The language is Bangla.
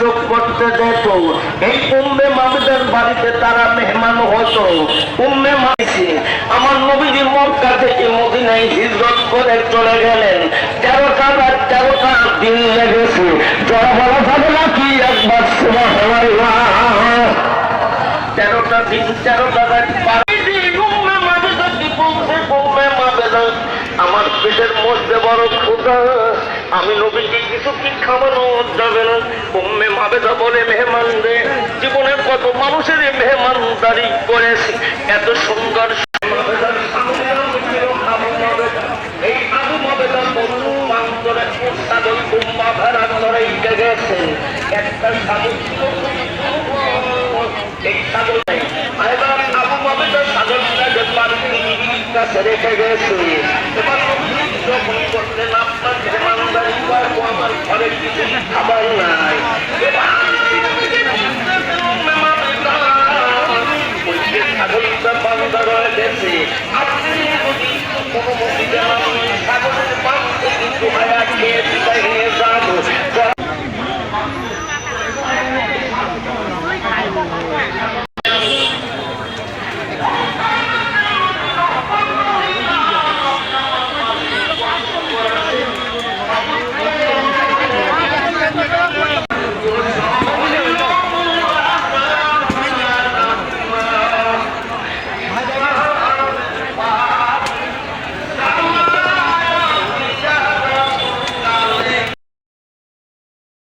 যোগ করতে যেত। এই উম্মে মামুদের বাড়িতে তারা মেহমান হতো। উম্মে মাইসি আমার নবীজি মক্কা থেকে মদিনায় হিজরত করে চলে গেলেন। 13টা রাত 13টা দিন লেগেছে। জয় বলা যাবে নাকি একবার সুবহানাল্লাহ। 13টা দিন 13টা রাত আমার পেটের মধ্যে বড় ক্ষুধা, আমি নবীকে কিছু কি খাওয়ানো যাবে না। উম্মে মাবেদা বলে মেহমান রে, জীবনে কত মানুষের মেহমানদারি করেছি, এত সুন্দর এই আবু মাবেদা বন্ধু বান্ধরে ছাগল কুম্বা ভেড়া ধরে গেছে। একটা ছাগল ছিল এই ছাগল নেই। এবার আবু মাবেদা ছাগলটাকে কাছে রেখে গেছে। এবার যখন করলেন আপনার মেহমানদারি করবো, আমার ঘরে কিছু খাবার নাই,